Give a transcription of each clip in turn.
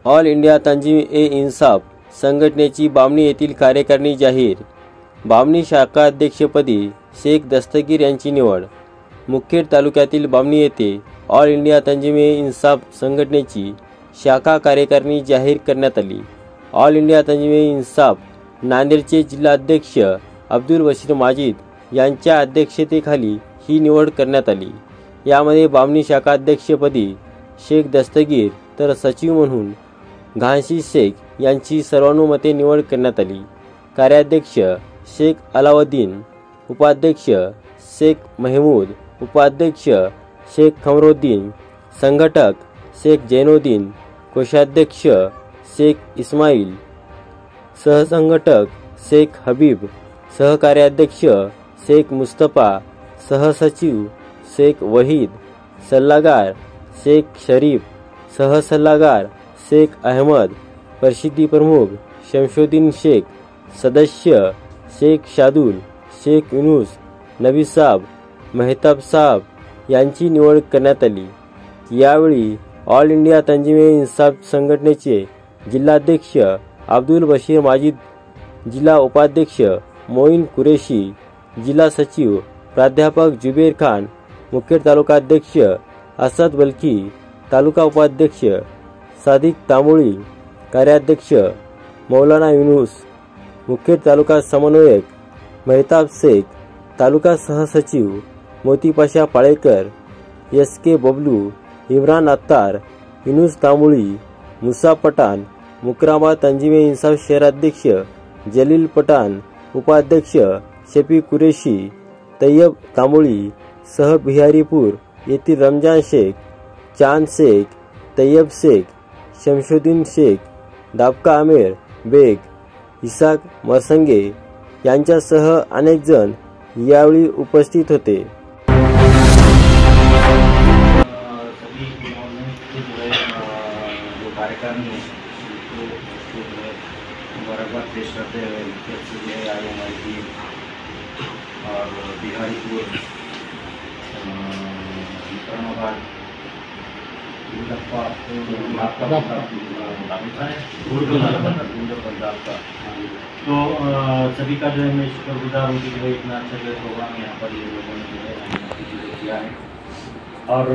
All India तंजीम-ए-इन्साफ संघटनेची बामणी येथील कार्यकारिणी जाहीर। बामणी शाखा अध्यक्षपदी शेख दस्तगीर यांची निवड। मुखेड तालुक्यातील बामणी येथे ऑल इंडिया तंजीम-ए-इन्साफ संघटनेची शाखा कार्यकारिणी जाहीर करण्यात आली। ऑल इंडिया तंजीम-ए-इन्साफ नांदेडचे जिल्हाध्यक्ष अब्दुल बशीर माजिद यांच्या अध्यक्षतेखाली ही निवड करण्यात आली। यामध्ये बामणी शाखा अध्यक्षपदी शेख दस्तगीर तर सचिव म्हणून घानशी शेख यांची सर्वानुमते निवड करण्यात आली। कार्याध्यक्ष शेख अलाउद्दीन, उपाध्यक्ष शेख महमूद, उपाध्यक्ष शेख खमरुद्दीन, संघटक शेख जैनुद्दीन, कोषाध्यक्ष शेख इस्माईल, सहसंघटक शेख हबीब, सहकार्याध्यक्ष शेख मुस्तफा, सहसचिव शेख वहीद, सल्लागार शेख शरीफ, सहसल्लागार शेख अहमद, प्रसिद्धी प्रमुख शमशुद्दीन शेख, सदस्य शेख शादुल, शेख युनुस, नबी साहब, मेहताब साहब यांची निवड करण्यात आली। यावेळी ऑल इंडिया तंजीम-ए-इन्साफ संघटनेचे जिल्हाध्यक्ष अब्दुल बशीर माजिद, जिल्हा उपाध्यक्ष मोईन कुरेशी, जिल्हा सचिव प्राध्यापक जुबेर खान, मुखेड तालुकाध्यक्ष असद बलखी, तालुका उपाध्यक्ष सादिक तांबोळी, कार्याध्यक्ष मौलाना युनुस, मुखेड तालुका समन्वयक मेहताब शेख, तालुका सहसचिव मोतीपाशा पाळेकर, एस.के. बबलू, इम्रान अत्तार, युनुस तांबोळी, मुसा पठाण, मुकरामा तंजीम-ए-इन्साफ शहराध्यक्ष जलील पठाण, उपाध्यक्ष शफी कुरेशी, तैयब तांबोळी, सह बिहारीपूर येथील रमजान शेख, चांद शेख, तैयब शेख, शमशुद्दीन शेख, दाबका आमेर बेग, इसाक मरसंगे यांच्यासह अनेक जण यावेळी उपस्थित होते। और बिहारीपुर तो सभी का जो है मैं शुक्रगुजार हूँ कि जो है इतना अच्छा जो प्रोग्राम यहाँ पर ये लोगों ने जो है किया है। और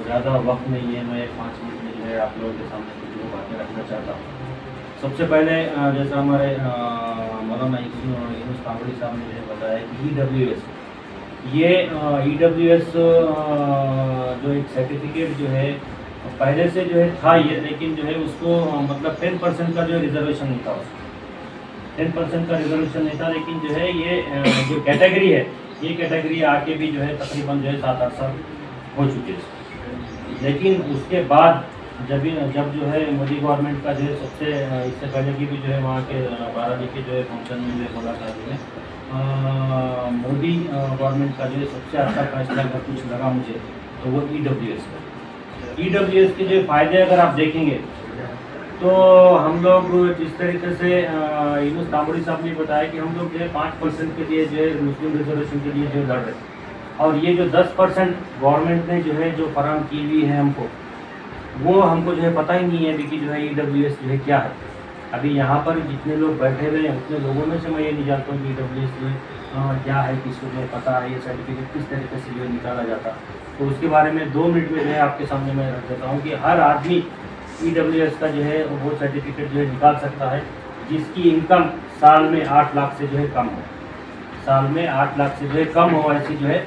ज़्यादा वक्त नहीं है, मैं 5 मिनट में जो है आप लोगों के सामने कुछ जो बातें रखना चाहता हूँ। सबसे पहले जैसा हमारे मौलाना युनुस तांबोळी साहब ने जो बताया कि EWS, ये EWS जो एक सर्टिफिकेट जो है पहले से जो है था ये, लेकिन जो है उसको मतलब 10% का जो रिजर्वेशन नहीं था, उसको 10% का रिजर्वेशन नहीं था। लेकिन जो है ये जो कैटेगरी है, ये कैटेगरी आके भी जो है तकरीबन जो है 7-8 साल हो चुके हैं। लेकिन उसके बाद जब जो है मोदी गवर्नमेंट का जो है सबसे इससे पहले की भी जो है वहाँ के 12 के जो है फंक्शन में बोला था मोदी गवर्नमेंट का जो है सबसे अच्छा फैसला अगर कुछ लगा मुझे तो वो EWS का। EWS के जो फ़ायदे अगर आप देखेंगे तो हम लोग जिस तरीके से युनुस तांबोळी साहब ने बताया कि हम लोग जो है 5% के लिए जो है मुस्लिम रिजर्वेशन के लिए जो लड़ रहे, और ये जो 10% गवर्नमेंट ने जो है जो फराहम की हुई है हमको, वो हमको जो है पता ही नहीं है कि जो है EWS जो है क्या है। अभी यहाँ पर जितने लोग बैठे हुए हैं उतने लोगों में से मैं ये नहीं जानता हूँ कि EWS जो है क्या है, किसको जो है पता है ये सर्टिफिकेट किस तरीके से जो है निकाला जाता। तो उसके बारे में 2 मिनट में जो है आपके सामने मैं रख देता हूँ कि हर आदमी EWS का जो है वो सर्टिफिकेट जो है निकाल सकता है जिसकी इनकम साल में 8 लाख से जो है कम हो, साल में 8 लाख से जो है कम हो। ऐसी जो है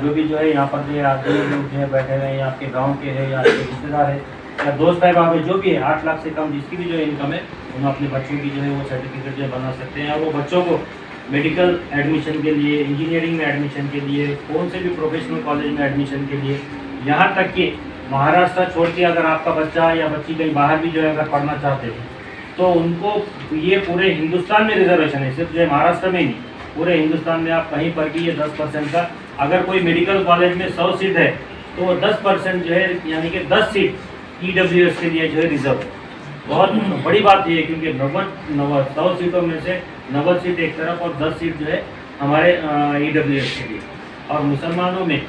जो भी जो है यहाँ पर जो आदमी लोग जो है बैठे हुए हैं या आपके गांव के हैं या आपके रिश्तेदार है या दोस्त अहबाब है, जो भी है 8 लाख से कम जिसकी भी जो है इनकम है, उन्हें अपने बच्चों की जो है वो सर्टिफिकेट जो है बना सकते हैं। और वो बच्चों को मेडिकल एडमिशन के लिए, इंजीनियरिंग में एडमिशन के लिए, कौन से भी प्रोफेशनल कॉलेज में एडमिशन के लिए, यहाँ तक कि महाराष्ट्र छोड़ के अगर आपका बच्चा या बच्ची कहीं बाहर भी जो है अगर पढ़ना चाहते हैं तो उनको ये पूरे हिंदुस्तान में रिजर्वेशन है, सिर्फ जो है महाराष्ट्र में नहीं, पूरे हिंदुस्तान में आप कहीं पर भी ये 10% का, अगर कोई मेडिकल कॉलेज में 100 सीट है तो वो 10% जो है यानी कि 10 सीट EWS के लिए जो है रिजर्व है। बहुत बड़ी बात ये है क्योंकि 100 सीटों में से 90 सीट एक तरफ और 10 सीट जो है हमारे EWS के लिए। और मुसलमानों में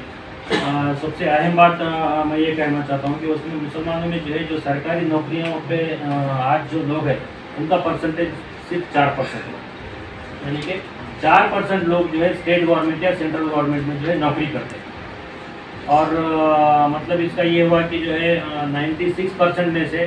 सबसे अहम बात मैं ये कहना चाहता हूँ कि उसमें मुसलमानों में जो है जो सरकारी नौकरियों पे आज जो लोग हैं उनका परसेंटेज सिर्फ 4% है। यानी कि 4% लोग जो है स्टेट गवर्नमेंट या सेंट्रल गवर्नमेंट में जो है नौकरी करते हैं। और मतलब इसका ये हुआ कि जो है 96% में से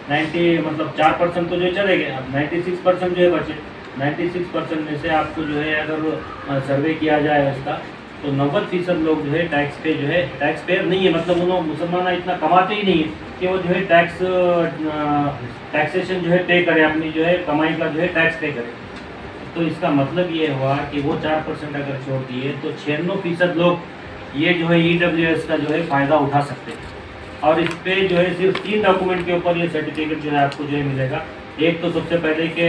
4% तो जो चले गए, अब 96% जो है बचे। 96% में से आपको जो है अगर सर्वे किया जाए उसका तो 90% लोग जो है टैक्स पे जो है टैक्स पेयर नहीं है, मतलब उन्होंने मुसलमान इतना कमाते ही नहीं है कि वो जो है टैक्सेशन जो है पे करे, अपनी जो है कमाई का जो है टैक्स पे करे। तो इसका मतलब ये हुआ कि वो 4% अगर छोड़ दिए तो 96% लोग ये जो है EWS का जो है फ़ायदा उठा सकते हैं। और इस पे जो है सिर्फ 3 डॉक्यूमेंट के ऊपर ये सर्टिफिकेट जो है आपको जो है मिलेगा। एक तो सबसे पहले के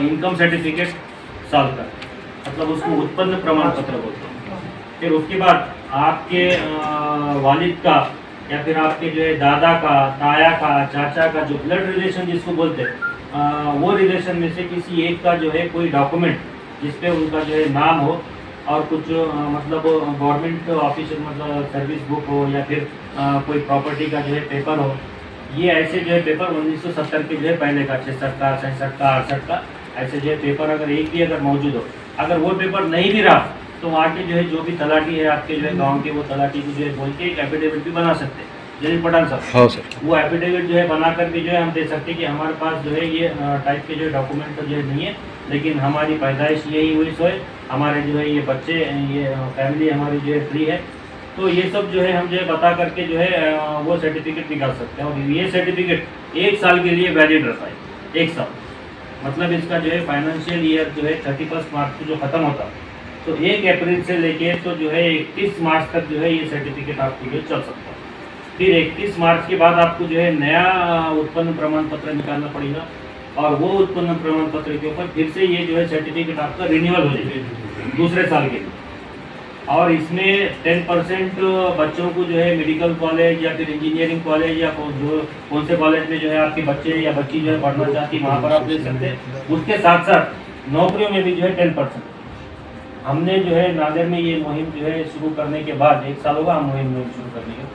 इनकम सर्टिफिकेट साल का, मतलब उसको उत्पन्न प्रमाण पत्र बोलते हैं। फिर उसके बाद आपके वालिद का या फिर आपके जो है दादा का, ताया का, चाचा का जो ब्लड रिलेशन जिसको बोलते हैं वो रिलेशन में से किसी एक का जो है कोई डॉक्यूमेंट जिसपे उनका जो है नाम हो और कुछ मतलब गवर्नमेंट ऑफिशियल मतलब सर्विस बुक हो या फिर कोई प्रॉपर्टी का जो है पेपर हो। ये ऐसे जो है पेपर 1970 के जो है पहले का 66 का, 67 का, 68 का ऐसे जो है पेपर अगर एक भी अगर मौजूद हो, अगर वो पेपर नहीं भी रहा तो वहाँ के जो है जो भी तलाटी है आपके जो है गांव के, वो तलाटी को जो है बोल के एक एफिडेविट भी बना सकते हैं। जलील पठान साहब, हाँ सर, वो एफिडेविट जो है बना कर भी जो है हम दे सकते हैं कि हमारे पास जो है ये टाइप के जो है डॉक्यूमेंट तो जो है नहीं है, लेकिन हमारी पैदाइश यही हुई सो है, हमारे जो है ये बच्चे, ये फैमिली हमारी जो है फ्री है। तो ये सब जो है हम जो है बता करके जो है वो सर्टिफिकेट निकाल सकते हैं। और ये सर्टिफिकेट 1 साल के लिए वैलिड रहता है, 1 साल। मतलब इसका जो है फाइनेंशियल ईयर जो है 31 मार्च को जो ख़त्म होता है, तो 1 अप्रैल से लेके तो जो है 31 मार्च तक जो है ये सर्टिफिकेट आपको जो चल सकता है। फिर 31 मार्च के बाद आपको जो है नया उत्पन्न प्रमाण पत्र निकालना पड़ेगा और वो उत्पन्न प्रमाण पत्र के ऊपर फिर से ये जो है सर्टिफिकेट आपका रिन्यूअल हो जाएगा दूसरे साल के लिए। और इसमें 10% बच्चों को जो है मेडिकल कॉलेज या फिर इंजीनियरिंग कॉलेज या जो कौन से कॉलेज में जो है आपके बच्चे या बच्ची जो है पढ़ना चाहती है वहाँ पर आप ले सकते हैं। उसके साथ साथ नौकरियों में भी जो है 10%। हमने जो है नांदेड़ में ये मुहिम जो है शुरू करने के बाद 1 साल होगा हम मुहिम शुरू करने के,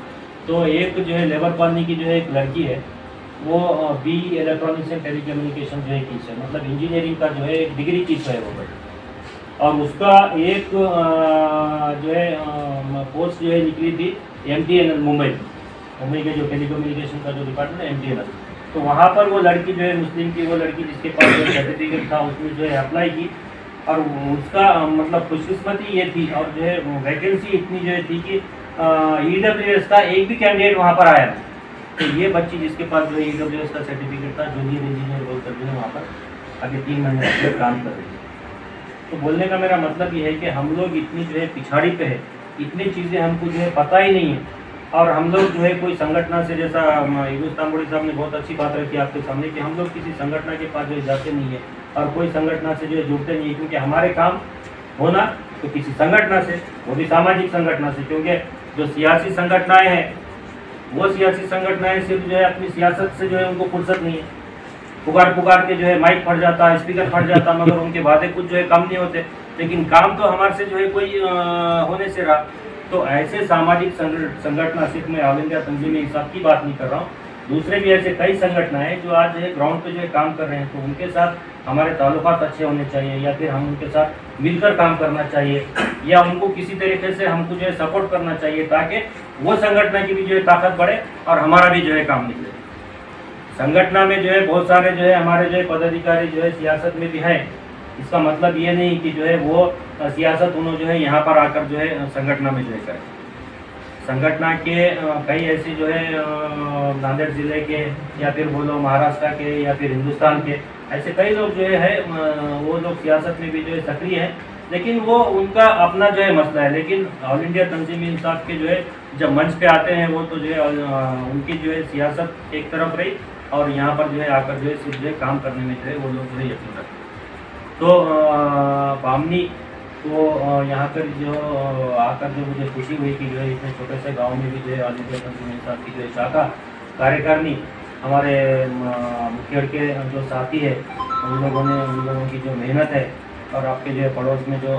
तो एक जो है लेबर कॉलोनी की जो है एक लड़की है, वो BE इलेक्ट्रॉनिक्स एंड टेलीकम्युनिकेशन जो है की है, मतलब इंजीनियरिंग का जो है एक डिग्री की है वो। और उसका एक जो है पोस्ट जो है निकली थी MTNL मुंबई के जो टेलीकम्युनिकेशन का जो डिपार्टमेंट है MTNL। तो वहाँ पर वो लड़की जो है मुस्लिम की वो लड़की जिसके पास जो सर्टिफिकेट था उसने जो है अप्लाई की और उसका मतलब खुशकिस्मती ये थी और जो है वैकेंसी इतनी जो है थी कि EWS का एक भी कैंडिडेट वहाँ पर आया। तो ये बच्ची जिसके पास जो है EWS का सर्टिफिकेट था, जूनियर इंजीनियर बोलकर जो है वहाँ पर अभी 3 महीने से काम कर रही है। तो बोलने का मेरा मतलब ये है कि हम लोग इतनी जो है पिछाड़ी पे है, इतनी चीज़ें हमको जो है पता ही नहीं है। और हम लोग जो है कोई संगठन से, जैसा यूनुस तांबोड़ी साहब ने बहुत अच्छी बात रखी आपके सामने कि हम लोग किसी संगठन के पास जो है जाते नहीं है और कोई संगठन से जो है जुड़ते नहीं है, क्योंकि हमारे काम होना तो किसी संगठन से, वो भी सामाजिक संगठन से। क्योंकि जो सियासी संगठनाएँ हैं वो सियासी संगठनाएँ सिर्फ जो है अपनी सियासत से जो है उनको फुर्सत नहीं है, पुकार के जो है माइक फट जाता है, स्पीकर फट जाता, मगर उनके वादे कुछ जो है कम नहीं होते, लेकिन काम तो हमारे से जो है कोई होने से रहा। तो ऐसे सामाजिक संगठन, सिर्फ मैं ऑल इंडिया तंजीम इंसाफ की बात नहीं कर रहा हूँ, दूसरे भी ऐसे कई संगठन हैं जो आज जो है ग्राउंड पे जो है काम कर रहे हैं। तो उनके साथ हमारे ताल्लुकात अच्छे होने चाहिए या फिर हम उनके साथ मिलकर काम करना चाहिए या उनको किसी तरीके से हमको जो है सपोर्ट करना चाहिए, ताकि वो संगठन की भी जो है ताकत बढ़े और हमारा भी जो है काम निकले। संगठन में जो है बहुत सारे जो है हमारे जो है पदाधिकारी जो है सियासत में भी हैं। इसका मतलब ये नहीं कि जो है वो सियासत उन्होंने जो है यहाँ पर आकर जो है संगठन में जो है करें। संगठन के कई ऐसे जो है नांदेड़ ज़िले के या फिर बोलो महाराष्ट्र के या फिर हिंदुस्तान के ऐसे कई लोग जो है वो लोग सियासत में भी जो है सक्रिय हैं, लेकिन वो उनका अपना जो है मसला है। लेकिन ऑल इंडिया तंजीम इंसाफ के जो है जब मंच पे आते हैं वो तो जो है उनकी जो है सियासत एक तरफ रही और यहाँ पर जो है आकर जो है सिर्फ जो है काम करने में जो है वो लोग जो है यकीन रखते हैं। तो बामनी को यहाँ पर जो आकर जो मुझे खुशी हुई कि जो है इतने छोटे से गांव में भी जो है ऑल इंडिया तंजीम इंसाफ की जो है शाखा कार्यकारिणी हमारे मुखेड़ के जो साथी है उन लोगों की जो मेहनत है और आपके जो है पड़ोस में जो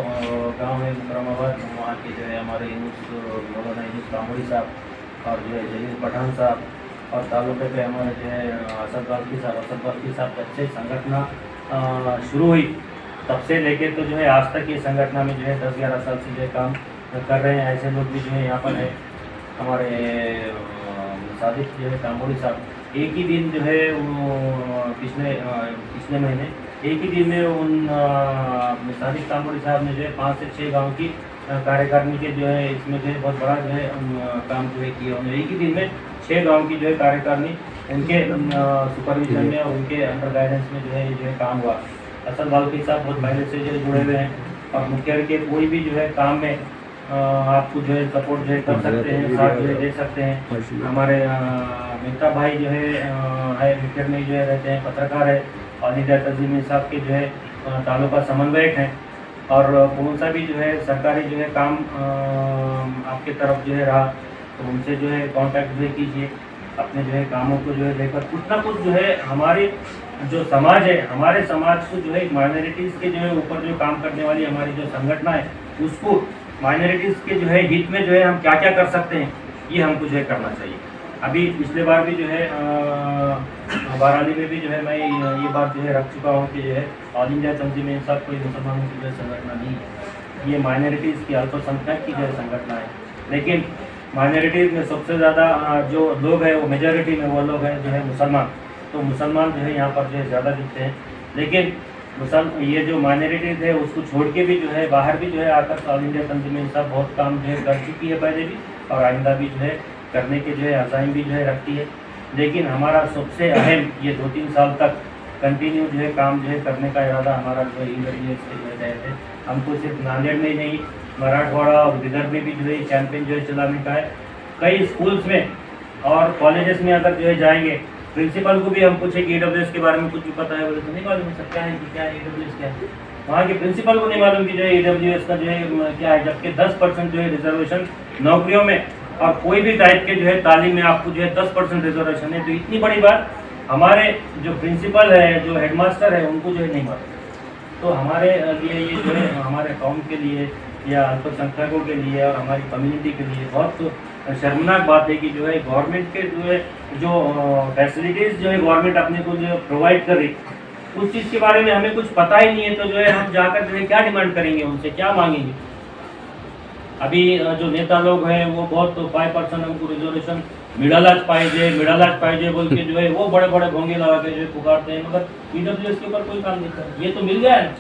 गांव है मुकरमाबाद, वहाँ के जो है हमारे मौलाना यूनुस कामोड़ी साहब और जो है जलील पठान साहब, और तालुके पे हमारे जो है असद बाल्की साहब जब से संगठन शुरू हुई तब से लेके तो जो है आज तक ये संगठन में जो है 10-11 साल से जो है काम कर रहे हैं। ऐसे लोग भी जो है यहाँ पर है। हमारे सादिक जो है कामोड़ी साहब एक ही दिन जो है पिछले महीने एक ही दिन में उन सादिक कामोड़ी साहब ने जो है 5 से 6 गाँव की कार्यकारिणी के जो है इसमें जो है बहुत बड़ा जो है काम जो है किया उन्होंने। एक ही दिन में 6 गाँव की जो है कार्यकारिणी उनके सुपरविजन में और उनके अंडर गाइडेंस में जो है काम हुआ। असद बाल्की साहब बहुत पहले से जो है जुड़े हुए हैं और मुखिया के कोई भी जो है काम में आपको जो है सपोर्ट जो है कर सकते हैं, साथ जो है दे सकते हैं। हमारे मेहता भाई जो है मुखिया में जो है रहते हैं, पत्रकार है, और इंडिया तंजीम साहब के जो है तालुका समन्वयक हैं। और कौन सा भी जो है सरकारी जो है काम आपके तरफ जो है रहा तो उनसे जो है कांटेक्ट जो है कीजिए, अपने जो है कामों को जो है लेकर कुछ ना कुछ जो है हमारे जो समाज है, हमारे समाज को जो है माइनॉरिटीज़ के जो है ऊपर जो काम करने वाली हमारी जो संगठन है उसको माइनॉरिटीज़ के जो है हित में जो है हम क्या क्या कर सकते हैं ये हमको जो है करना चाहिए। अभी पिछले बार भी जो है वाराणसी में भी जो है मैं ये बात जो है रख चुका हूँ कि जो है ऑल इंडिया तंजीम इंसाफ कोई मुसलमानों की जो है संगठन नहीं है, ये माइनॉरिटीज़ की अल्पसंख्यक की जो है संगठन है। लेकिन माइनॉरिटीज़ में सबसे ज़्यादा जो लोग हैं वो मेजॉरिटी में वो लोग हैं जो है मुसलमान, तो मुसलमान जो है यहाँ पर जो है ज़्यादा दिखते हैं। लेकिन ये जो माइनॉरिटीज़ है उसको छोड़ के भी जो है बाहर भी जो है आकर ऑल इंडिया तंजीम इंसाफ बहुत काम जो है कर चुकी है पहले भी और आइंदा भी जो है करने के जो है अज़ाइम भी जो है रखती है। लेकिन हमारा सबसे अहम ये 2-3 साल तक कंटिन्यू जो है काम जो है करने का इरादा हमारा जो है EWS के जो है तहत है। हमको सिर्फ नांदेड़ में ही नहीं मराठवाड़ा और विदर्भ में भी जो है कैंपेन जो है चलाने का है। कई स्कूल्स में और कॉलेजेस में अगर जो है जाएंगे, प्रिंसिपल को भी हम पूछे कि EWS के बारे में कुछ भी पता है, बोले तो नहीं मालूम सब क्या है कि क्या है EWS क्या है। वहाँ के प्रिंसिपल को नहीं मालूम कि जो है EWS का जो है क्या है, जबकि 10% जो है रिजर्वेशन नौकरियों में और कोई भी टाइप के जो है तालीम में आपको जो है 10% रिजर्वेशन है। तो इतनी बड़ी बात हमारे जो प्रिंसिपल है, जो हेडमास्टर है, उनको जो है नहीं मालूम। तो हमारे लिए ये जो है हमारे कौम के लिए या अल्पसंख्यकों के लिए और हमारी कम्युनिटी के लिए बहुत शर्मनाक बात है कि जो है गवर्नमेंट के जो है जो फैसिलिटीज़ जो है गवर्नमेंट अपने को जो प्रोवाइड कर रही उस चीज़ के बारे में हमें कुछ पता ही नहीं है। तो जो है हम जाकर जो है क्या डिमांड करेंगे, उनसे क्या मांगेंगे। अभी जो नेता लोग हैं वो बहुत 5% हमको रिजर्वेशन मिडालाज पाइजे बोल के जो है वो बड़े बड़े भोंगे लगा के जो है पुकारते हैं, मगर EWS के ऊपर कोई काम नहीं करता। ये तो मिल गया है।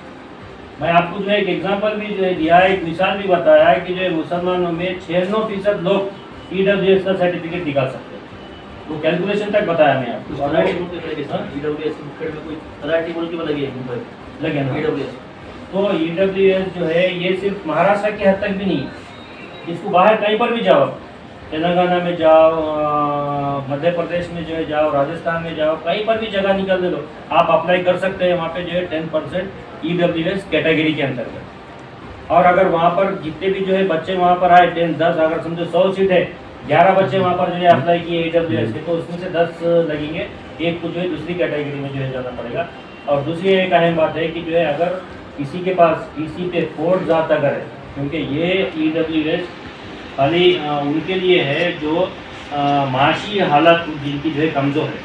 मैं आपको जो है एक एग्जांपल भी जो है दिया है, एक मिसाल भी बताया है कि जो है मुसलमानों में 96% लोग EWS का सर्टिफिकेट निकाल सकते हैं। तो कैलकुलेशन तक बताया मैं आपको। लगे ना EWS। तो EWS जो है ये सिर्फ महाराष्ट्र की हद तक भी नहीं है, इसको बाहर कहीं पर भी जाओ, तेलंगाना में जाओ, मध्य प्रदेश में जो है जाओ, राजस्थान में जाओ, कहीं पर भी जगह निकाल लो, आप अप्लाई कर सकते हैं। वहाँ पे जो है 10% EWS कैटेगरी के अंतर्गत। और अगर वहाँ पर जितने भी जो है बच्चे वहाँ पर आए 10 अगर समझो 100 सीट है, 11 बच्चे वहाँ पर जो है अप्लाई किए EWS के, तो उसमें से 10 लगेंगे, एक को जो है दूसरी कैटेगरी में जो है जाना पड़ेगा। और दूसरी एक अहम बात है कि जो है अगर किसी के पास किसी पे 4 जात अगर है, क्योंकि ये EWS खाली उनके लिए है जो माशी हालत जिनकी जो है कमज़ोर है,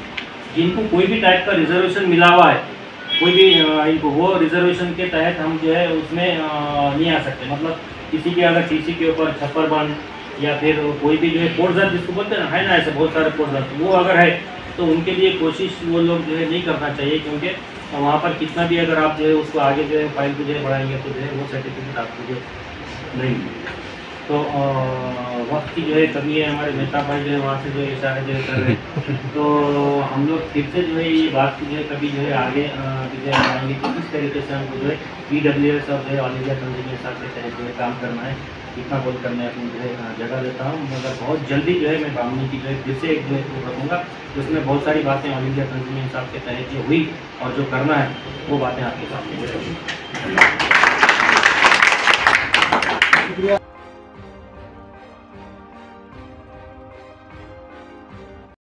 जिनको कोई भी टाइप का रिजर्वेशन मिला हुआ है, कोई भी इनको वो रिजर्वेशन के तहत हम जो है उसमें नहीं आ सकते। मतलब किसी के अगर TC के ऊपर छप्पर बंद या फिर कोई भी जो है कोर्जात जिसको बोलते हैं ना, है ना, ऐसे बहुत सारे कोर्जात, वो अगर है तो उनके लिए कोशिश वो लोग जो है नहीं करना चाहिए, क्योंकि वहाँ पर कितना भी अगर आप जो है उसको आगे जो है फाइल को जो है बढ़ाएंगे तो जो है वो सर्टिफिकेट आपको जो नहीं मिलेगा। तो वक्त की जो है कमी है, हमारे मेहता भाई जो है वहाँ से जो है इशारे जो है कर रहे हैं। तो हम लोग फिर से जो है ये बात की जो है कभी जो है आगे जो है आएंगे कि किस तरीके से हमको जो है EWS और जो है ऑल इंडिया तंजीम इंसाफ के तहत जो है काम करना है, कितना बोल करने अपनी जो है जगह देता हूँ। मगर बहुत जल्दी जो है मैं बामनी की जो है फिर से एक जो है रखूँगा, उसमें बहुत सारी बातें ऑल इंडिया तंजीम इंसाफ के तहत जो हुई और जो करना है वो बातें आपके सामने।